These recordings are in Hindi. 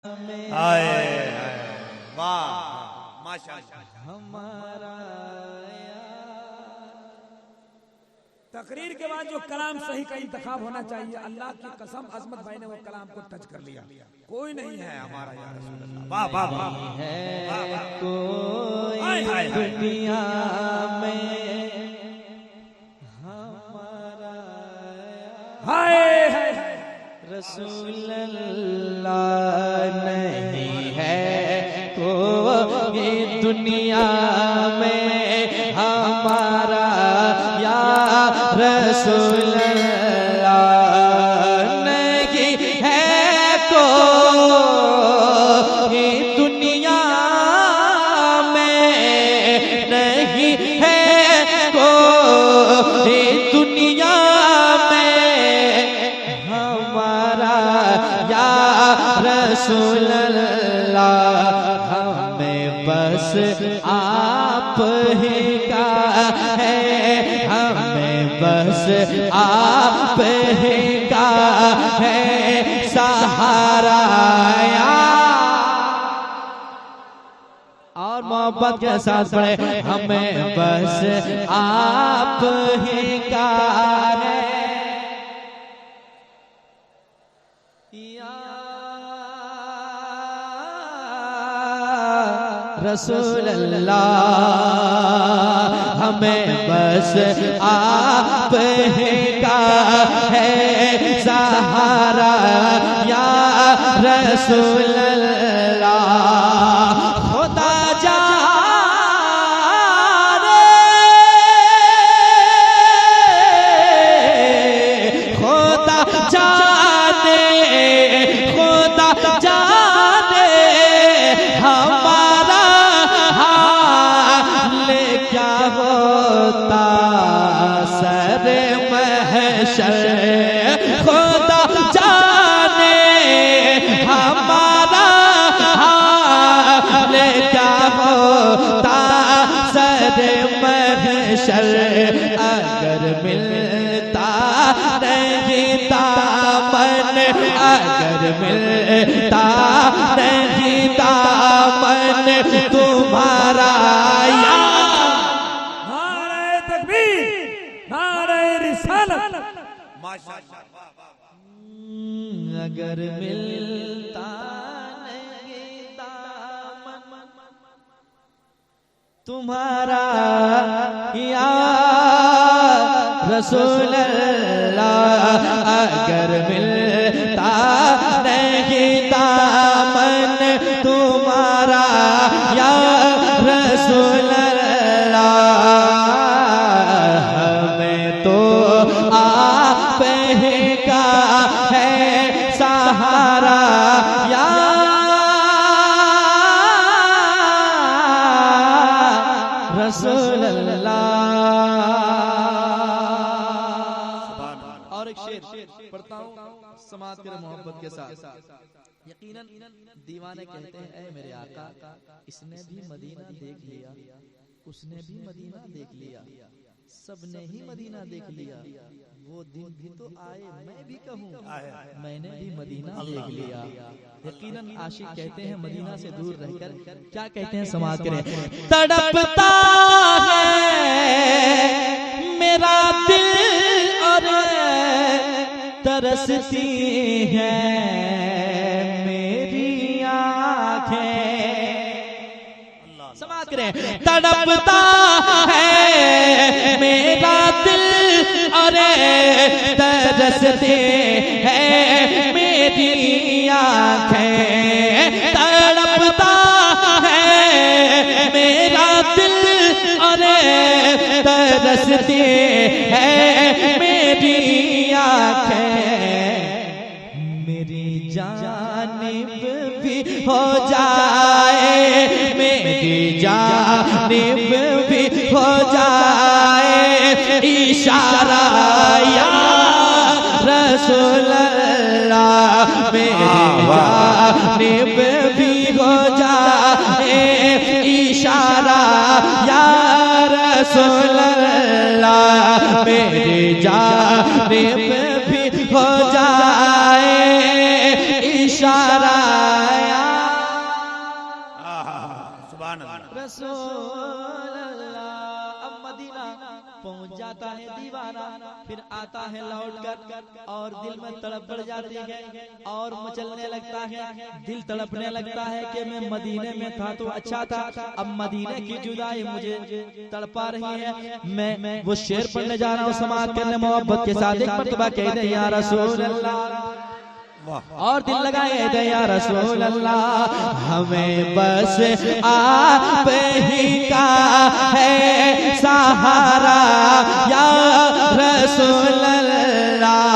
आए वाह माशाअल्लाह। हमारा तकरीर के बाद जो कलाम सही का इंतखाब होना चाहिए, अल्लाह की कसम अजमत भाई ने वो कलाम को टच कर लिया। कोई नहीं है हमारा या रसूल अल्लाह। वाह वाह वाह है हाय, कोई हाय, हाय। दुनिया में हमारा हाय हाय हाय। रसूल अल्लाह नहीं है कोई दुनिया में हमारा या रसूल अल्लाह नहीं है कोई दुनिया में नहीं है कोई दुनिया में हमारा या रसूल अल्लाह हमें बस आप ही का है, हमें बस आप ही का है सहारा या। और मोहब्बत के साथ पढ़े हमें बस आप ही का है या रसूल अल्लाह हमें बस आप ही का है सहारा या रसूल अल्लाह। खुदा जाने खुदा जाने खुदा जाने हमारा हाल क्या होता सर महशर। खुदा जाने हमारा हाल क्या होता सर महशर। अगर मिलता नहीं दामन अगर मिलता नहीं दामन तुम्हारा या नारे तकबीर, नारे रिसालत। माशाअल्लाह वाह वाह वाह। अगर मिलता नहीं दामन तुम्हारा या रसूल अल्लाह। अगर मिलता नहीं दामन तुम्हारा या रसूल अल्लाह। हमें तो आप ही का है सहारा या रसूल अल्लाह। और एक शेर पढ़ता हूँ, समाज करे मोहब्बत के साथ। यकीनन दीवाने कहते हैं ऐ मेरे आका इसने भी मदीना देख लिया, उसने भी मदीना देख लिया, सबने ही मदीना देख लिया। वो दिन भी तो आए मैं भी कहूँ मैंने भी मदीना देख लिया। यकीनन आशिक कहते हैं मदीना से दूर रहकर क्या कहते हैं समाज करें। तड़पता है मेरा दिल और तरसती है मेरी आँखें। समाज करें तड़पता है मेरा दिल और तरसते हैं मेरी आँखें। तड़पता है मेरा दिल और तरसते हैं मेरी आँखें। मेरी जानिब भी हो जाए मेरी जानिब भी हो जाए इशारा या रसूल अल्लाह। मेरी जानिब भी हो जाए इशारा या रसूल अल्लाह। मेरी जानिब भी हो जाए इशारा। रसूल अल्लाह। अब मदीना पहुंच जाता है दीवाना, फिर आता है लौटकर और दिल में तड़प बढ़ जाती है और मचलने लगता है, दिल तड़पने लगता है कि मैं मदीने में था तो अच्छा था, अब मदीने की जुदाई मुझे तड़पा रही है। मैं वो शेर पढ़ने जा रहा हूँ, समाअत करने मोहब्बत के साथ एक मर्तबा कह दे या रसूल अल्लाह, और दिल लगाए दे या रसूल अल्लाह। हमें बस आप ही का है सहारा या रसूल अल्लाह।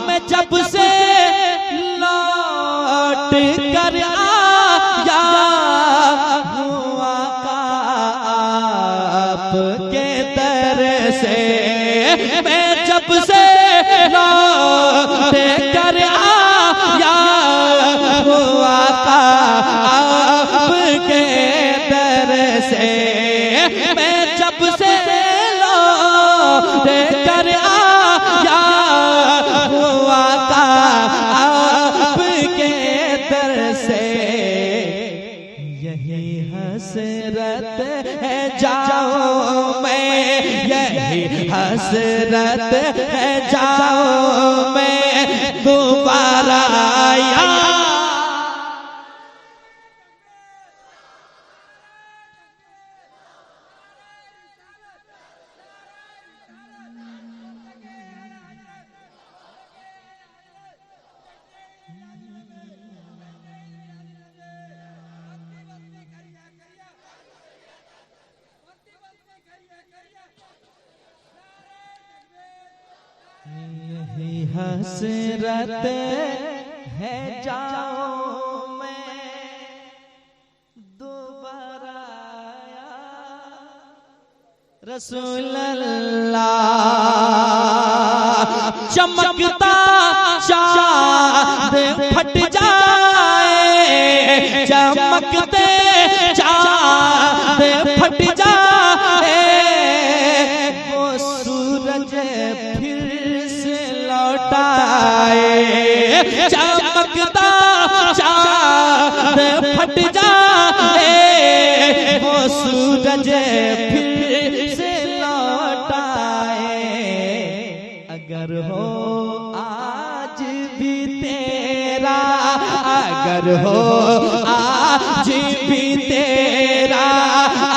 मैं जब से लौट कर आया हुआ का आपके दर से, मैं जब से लौट कर आया हुआ का आपके दर से, मैं जब से लौट कर आया हुआ का आपके दर से। यही हसरत है जाओ मैं, यही हसरत है जाओ मैं दोबारा आया। यही हसरत है जाओ मैं दोबारा आया रसूल अल्लाह। चमकता चाँद फट जाए, चमकते चाँद फट जाए, वो सूरज फिर से लौटाए। चमकता चाँद फट जाए, वो सूरज फिर से लौटाए। अगर हो आज भी तेरा, अगर हो आज भी तेरा,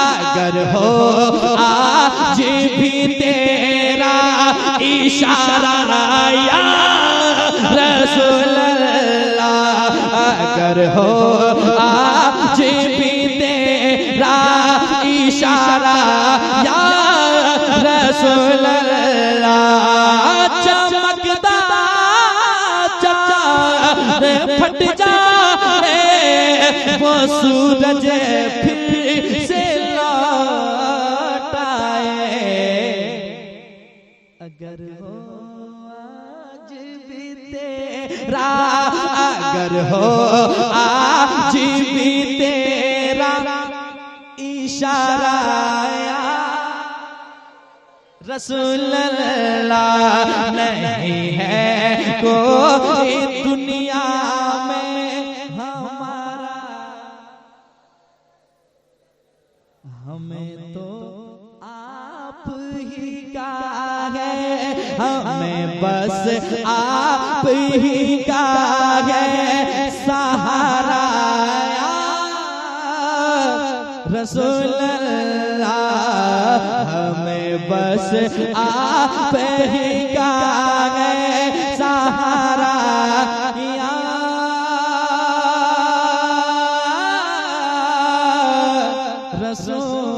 अगर हो आज भी तेरा इशारा या रसूल अल्लाह। अगर हो आज भी तेरा इशारा या रसूल अल्लाह। चमकता चाँद फट जाए, वो सूरज फिर से लौटाए। अगर हो आज भी तेरा, अगर हो आज भी तेरा इशारा या रसूल अल्लाह। नहीं है कोई दुनिया में हमारा, हमें तो आप ही का है, हमें बस आप ही का है सहारा या रसूल अल्लाह। हमें बस आप ही का है सहारा या रसूल